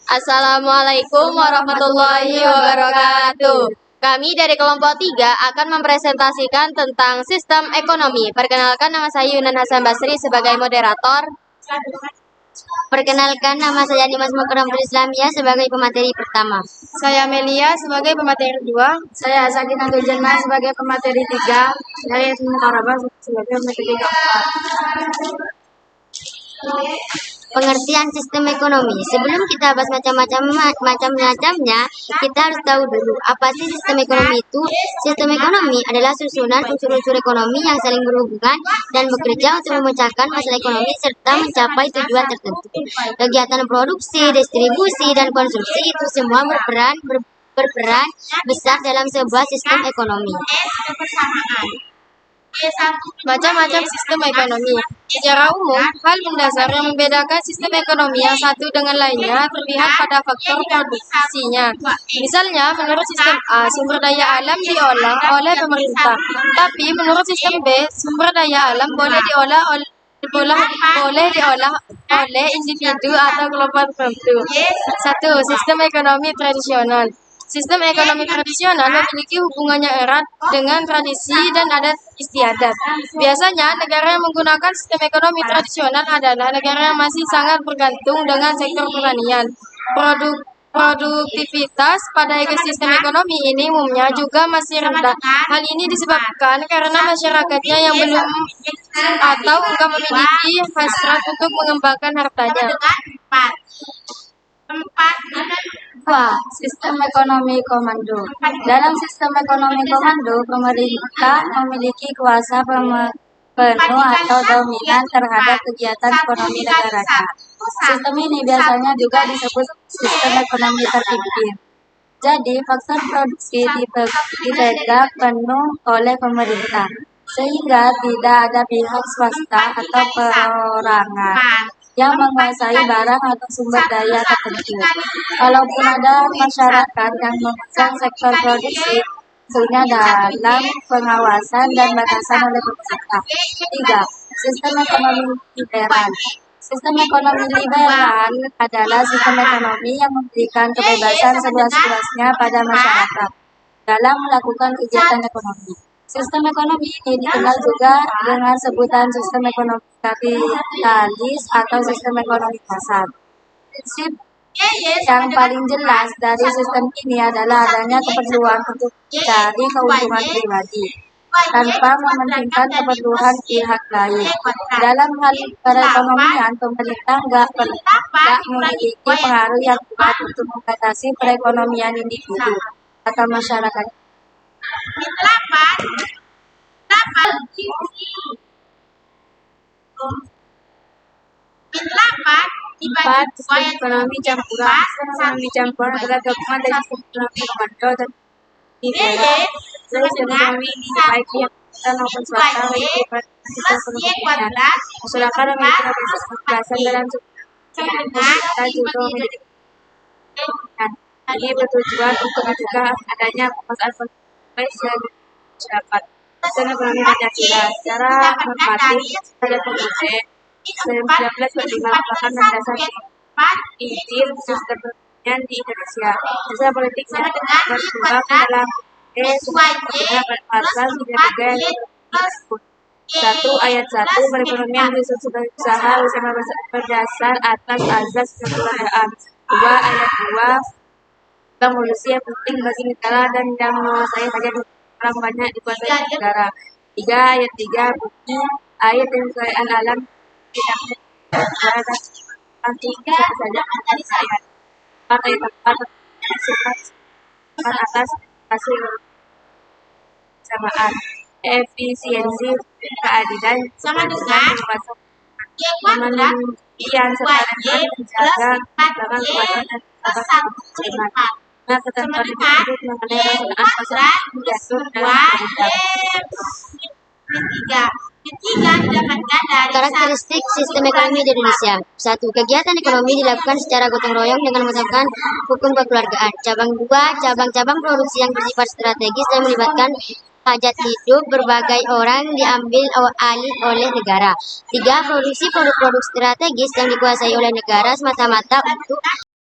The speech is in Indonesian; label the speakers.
Speaker 1: Assalamualaikum warahmatullahi wabarakatuh. Kami dari kelompok 3 akan mempresentasikan tentang sistem ekonomi. Perkenalkan, nama saya Yunan Hasan Basri sebagai moderator.
Speaker 2: Perkenalkan, nama saya Dimas Mukram Islamiyah sebagai pemateri pertama.
Speaker 1: Saya Melia sebagai pemateri 2.
Speaker 3: Saya Sakinah Jannah sebagai pemateri 3. Saya Mukarabah sebagai pemateri 4.
Speaker 2: Pengertian sistem ekonomi. Sebelum kita bahas macam-macamnya, kita harus tahu dulu apa sih sistem ekonomi itu. Sistem ekonomi adalah susunan unsur-unsur ekonomi yang saling berhubungan dan bekerja untuk memecahkan masalah ekonomi serta mencapai tujuan tertentu. Kegiatan produksi, distribusi, dan konsumsi itu semua berperan besar dalam sebuah sistem ekonomi.
Speaker 1: Macam-macam sistem ekonomi. Secara umum, hal mendasar yang membedakan sistem ekonomi yang satu dengan lainnya terlihat pada faktor produksinya. Misalnya, menurut sistem A, sumber daya alam diolah oleh pemerintah. Tapi menurut sistem B, sumber daya alam boleh diolah oleh individu atau kelompok tertentu. 1. Sistem ekonomi tradisional. Sistem ekonomi tradisional memiliki hubungannya erat dengan tradisi dan adat istiadat. Biasanya, negara yang menggunakan sistem ekonomi tradisional adalah negara yang masih sangat bergantung dengan sektor pertanian. Produktivitas pada ekosistem ekonomi ini umumnya juga masih rendah. Hal ini disebabkan karena masyarakatnya yang belum atau enggak memiliki hasrat untuk mengembangkan hartanya.
Speaker 3: Sistem ekonomi komando. Dalam sistem ekonomi komando, pemerintah memiliki kuasa penuh atau dominan terhadap kegiatan ekonomi negaranya. Sistem ini biasanya juga disebut sistem ekonomi terpimpin. Jadi, faktor produksi dipegang penuh oleh pemerintah, sehingga tidak ada pihak swasta atau perorangan yang menguasai barang atau sumber daya tertentu. Kalaupun ada masyarakat yang memegang sektor produksi, tentunya dalam pengawasan dan batasan oleh pemerintah. 3. Sistem ekonomi liberal. Sistem ekonomi liberal adalah sistem ekonomi yang memberikan kebebasan seluas-luasnya pada masyarakat dalam melakukan kegiatan ekonomi. Sistem ekonomi ini dikenal juga dengan sebutan sistem ekonomi kapitalis atau sistem ekonomi pasar. Prinsip yang paling jelas dari sistem ini adalah adanya keperluan untuk mencari keuntungan pribadi tanpa mementingkan keperluan pihak lain. Dalam hal perekonomian, pemerintah nggak memiliki pengaruh yang kuat untuk membatasi perekonomian individu atau masyarakat. Sistem ekonomi campuran. Sistem ekonomi campuran adalah gabungan dari sistem ekonomi komando dan liberal. Sistem ekonomi ini baik yang pemerintah maupun swasta memiliki sistem perekonomian. Masyarakat memiliki kebebasan dalam pemerintah juga memiliki kebebasan. Ini bertujuan untuk mencegah adanya permasalahan sosial masyarakat. Sistem ekonomi Pancasila secara normatif pada Kongres 1945 merupakan landasan izin sistem perekonomian di Indonesia. Dasar politiknya berkembang dalam pasal 33 tersebut. 1 ayat 1 perekonomian disebut sebagai usaha berdasar atas azas kekeluargaan. 2 ayat 2 bank manusia yang penting bagi negara dan yang menguasai hanya orang banyak dikuasai negara. 3 ayat 3 bunyi ayat dan kekayaan alam tidak ada nanti saja ayat 4 ayat 4 atas hasil kesamaan efisiensi keadilan sama dengan yang sebenarnya menjaga kekuatan dan keseimbangan. Nah, ketentuan itu mengenai pelaksanaan pasal diatur dalam
Speaker 2: Karakteristik sistem ekonomi di Indonesia. 1. Kegiatan ekonomi dilakukan secara gotong royong dengan menerapkan hukum kekeluargaan. Cabang 2. Cabang-cabang produksi yang bersifat strategis dan melibatkan hajat hidup berbagai orang diambil alih oleh negara. 3. Produksi produk-produk strategis yang dikuasai oleh negara semata-mata untuk